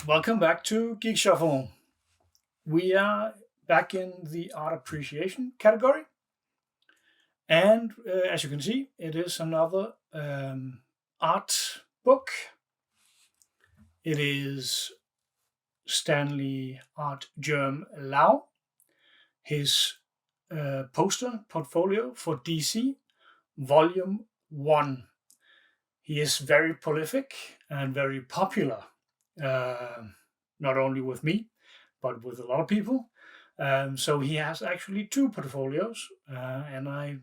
Welcome back to Geek Shuffle. We are back in the art appreciation category, and as you can see, it is another art book. It is Stanley Artgerm Lau, his poster portfolio for DC, Volume 1. He is very prolific and very popular, not only with me, but with a lot of people. So he has actually two portfolios, and I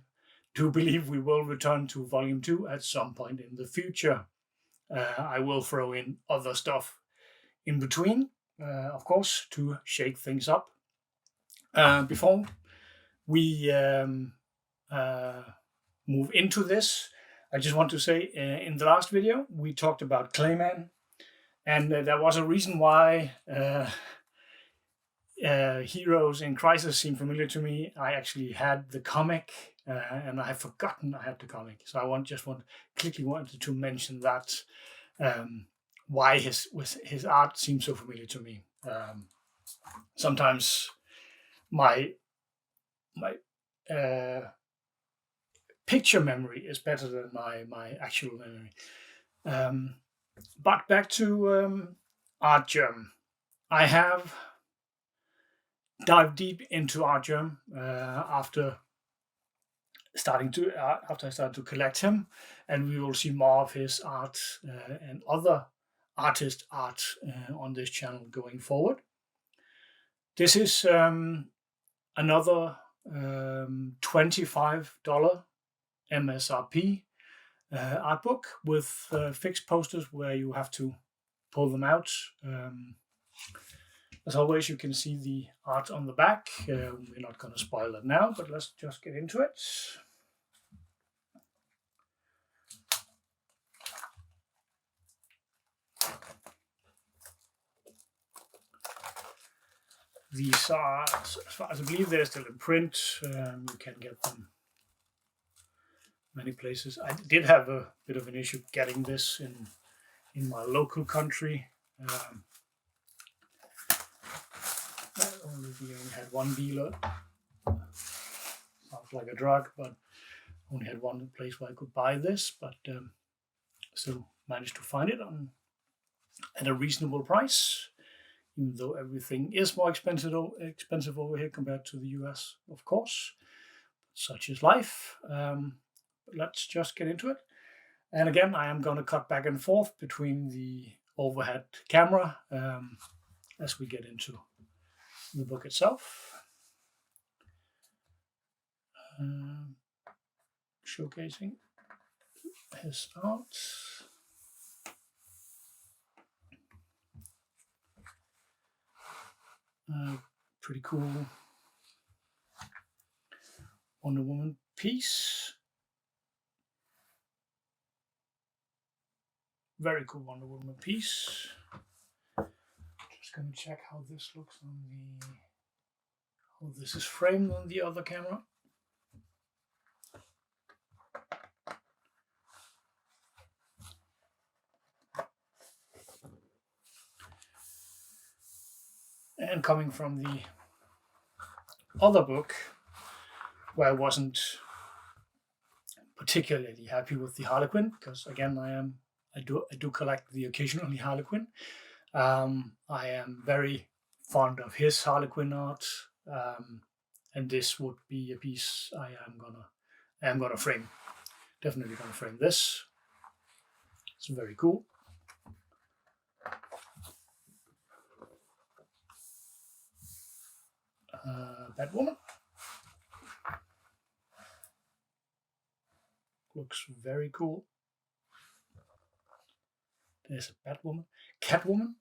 do believe we will return to Volume 2 at some point in the future. I will throw in other stuff in between, of course, to shake things up. Before we move into this, I just want to say in the last video, we talked about Clayman, and there was a reason why Heroes in Crisis seemed familiar to me. I actually had the comic, and I have forgotten I had the comic. So I quickly wanted to mention that why his art seems so familiar to me. Sometimes my picture memory is better than my actual memory. But back to Artgerm. I have dived deep into Artgerm after I started to collect him, and we will see more of his art and other artist art on this channel going forward. This is another $25 MSRP art book with fixed posters where you have to pull them out. As always, you can see the art on the back. We're not going to spoil it now, but let's just get into it. These are, as far as I believe, they're still in print. You can get them many places. I did have a bit of an issue getting this in my local country. We only had one dealer. Sounds like a drug, but only had one place where I could buy this, but still managed to find it at a reasonable price, even though everything is more expensive over here compared to the US, of course. Such is life. Let's just get into it. And again, I am going to cut back and forth between the overhead camera as we get into the book itself. Showcasing his art. Pretty cool Wonder Woman piece. Very cool Wonder Woman piece. Just going to check how this looks on how this is framed on the other camera. And coming from the other book, where I wasn't particularly happy with the Harlequin, because again, I do collect the occasionally Harlequin. I am very fond of his Harlequin art, and this would be a piece I am gonna frame. Definitely gonna frame this. It's very cool. Batwoman. Looks very cool. There's a Batwoman. Catwoman.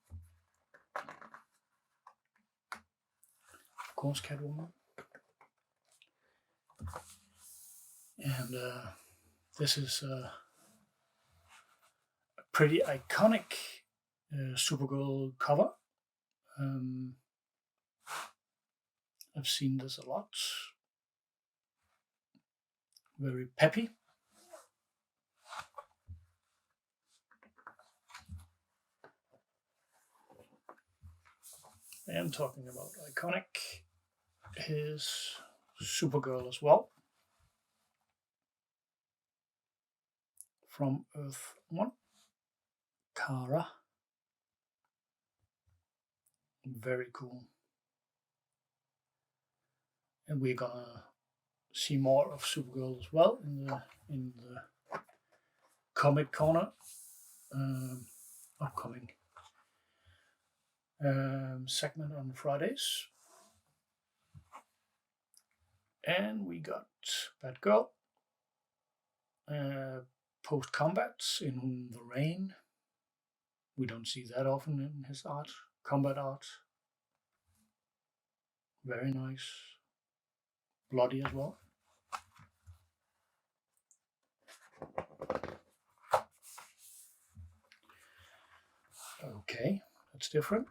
Of course, Catwoman. And this is a pretty iconic Supergirl cover. I've seen this a lot. Very peppy. And talking about iconic, his Supergirl as well, from Earth 1, Kara. Very cool. And we're gonna see more of Supergirl as well in the comic corner, upcoming segment on Fridays. And we got Batgirl, post combat in the rain. We don't see that often in his art, combat art. Very nice. Bloody as well. Okay, that's different.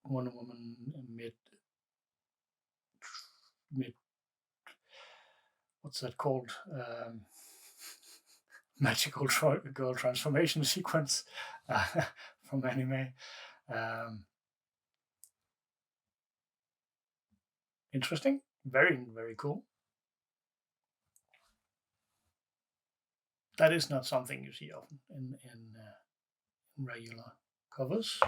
Wonder Woman mid what's that called? Magical girl transformation sequence from anime. Interesting, very, very cool. That is not something you see often in regular covers.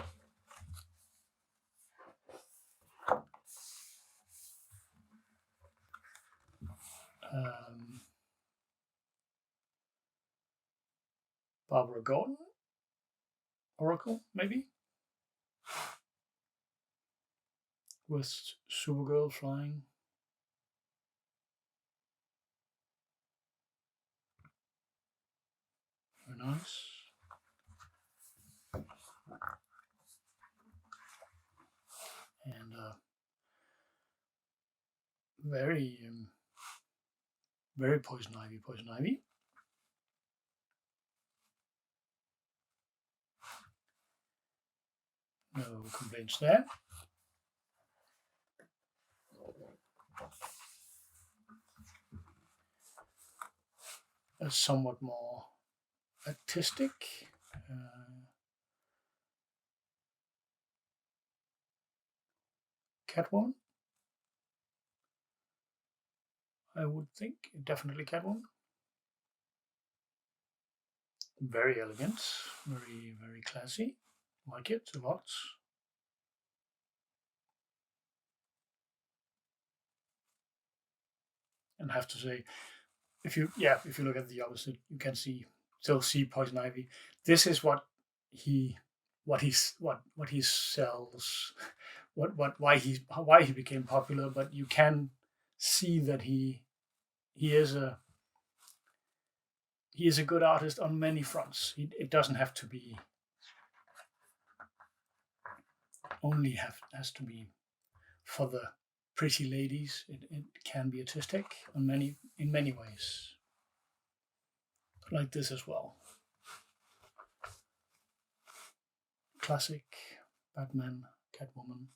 Barbara Gordon, Oracle, maybe, with Supergirl flying. Very nice. And very, very Poison Ivy. No complaints there. A somewhat more artistic Catwoman. I would think definitely Catwoman. Very elegant, very, very classy. Like it a lot. And I have to say, if you look at the opposite, you can still see Poison Ivy. This is what he sells, why he became popular. But you can see that he is a good artist on many fronts. It doesn't have to be has to be for the pretty ladies. It can be artistic in many ways. Like this as well. Classic Batman, Catwoman.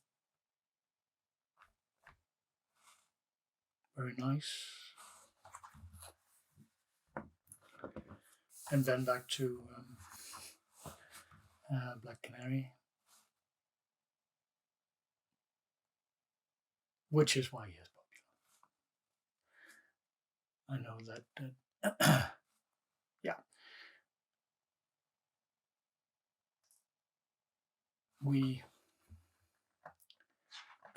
Very nice. And then back to Black Canary, which is why he is popular. I know that yeah,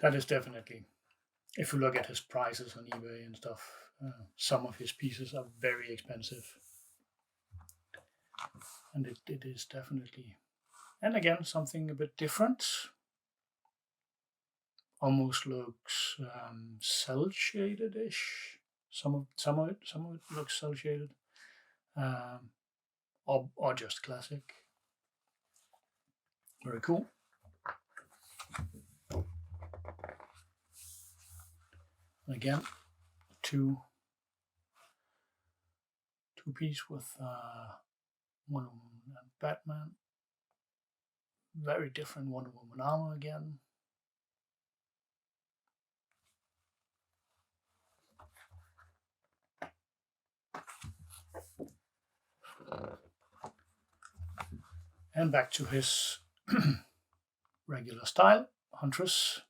that is definitely, if you look at his prices on eBay and stuff, some of his pieces are very expensive, and it is definitely, and again, something a bit different. Almost looks cell shaded ish. Some of it looks cell shaded, or just classic. Very cool. Again, two piece with Wonder Woman and Batman. Very different Wonder Woman armor again. And back to his regular style, Huntress.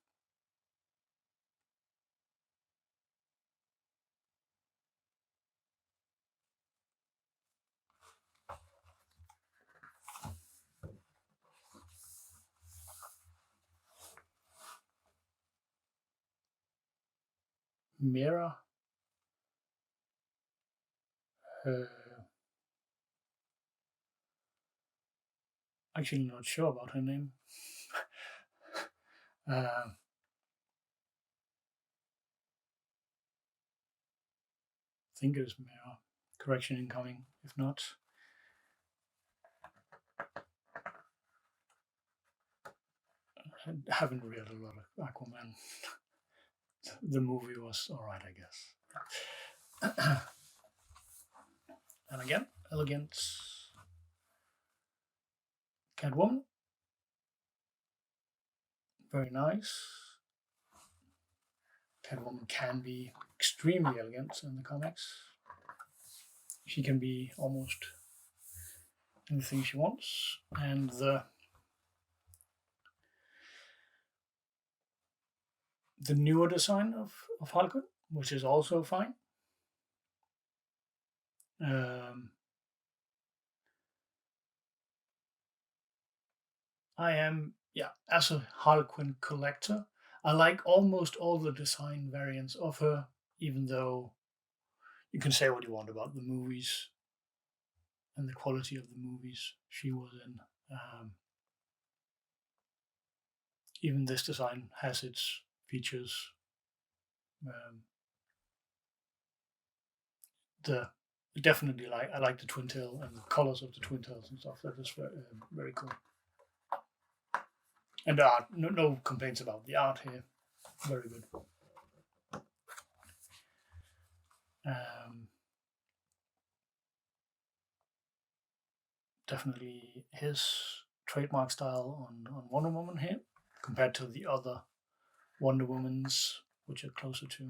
Mira. Actually not sure about her name. I think it is Mira. Correction incoming, if not. I haven't read a lot of Aquaman. The movie was alright, I guess. And again, elegant Catwoman. Very nice. Catwoman can be extremely elegant in the comics. She can be almost anything she wants. And the newer design of Harley Quinn, which is also fine. I am, as a Harley Quinn collector, I like almost all the design variants of her, even though you can say what you want about the movies and the quality of the movies she was in. Even this design has its features. Definitely I like the twin tail and the colors of the twin tails and stuff. That is very cool. And the art, no complaints about the art here. Very good. Definitely his trademark style on Wonder Woman here, compared to the other Wonder Womans, which are closer to.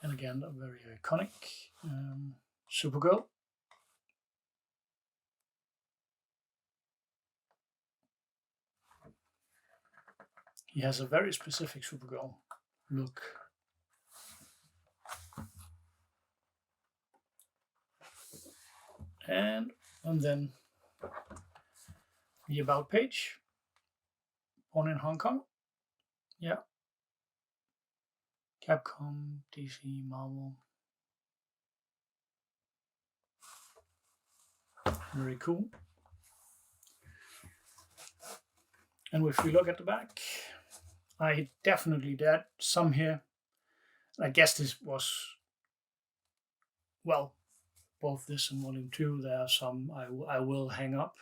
And again, a very iconic Supergirl. He has a very specific Supergirl look. And then the About page. Born in Hong Kong. Yeah. Capcom, DC, Marvel. Very cool. And if we look at the back, I definitely did some here. I guess this was, well, both this and Volume 2, there are some I will hang up.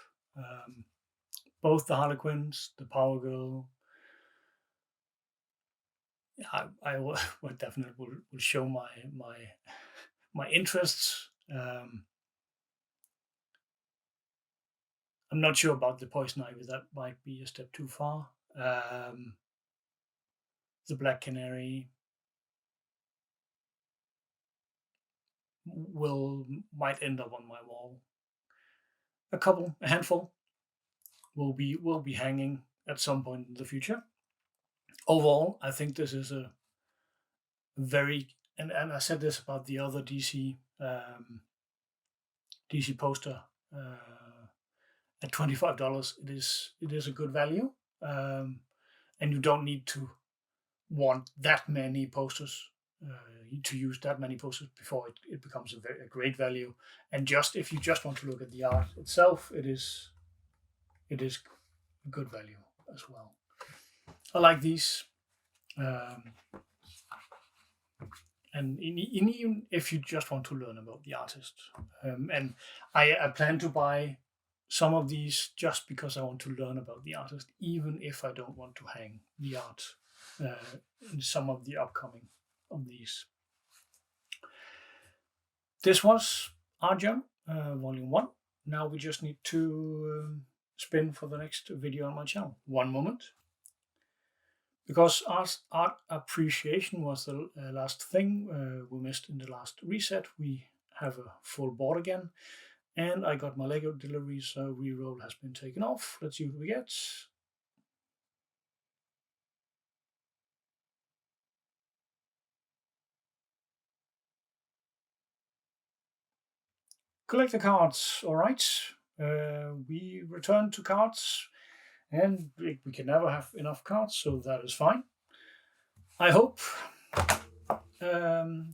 Both the Harlequins, the Power Girl. I would definitely will show my interests. I'm not sure about the Poison Ivy. That might be a step too far. The Black Canary might end up on my wall. A handful will be hanging at some point in the future. Overall, I think this is a very, and I said this about the other DC poster at $25. It is a good value, and you don't need to want that many posters to use that many posters before it becomes a great value. And just if you just want to look at the art itself, it is a good value as well. I like these. And even if you just want to learn about the artist. And I plan to buy some of these just because I want to learn about the artist, even if I don't want to hang the art in some of the upcoming of these. This was Artgerm, Volume 1. Now we just need to spin for the next video on my channel. One moment. because art appreciation was the last thing we missed in the last reset. We have a full board again, and I got my Lego delivery, so reroll has been taken off. Let's see what we get. Collector cards, all right. We return to cards, and we can never have enough cards, so that is fine. I hope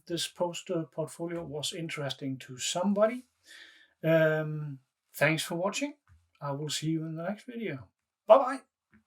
this poster portfolio was interesting to somebody. Thanks for watching. I will see you in the next video. Bye bye.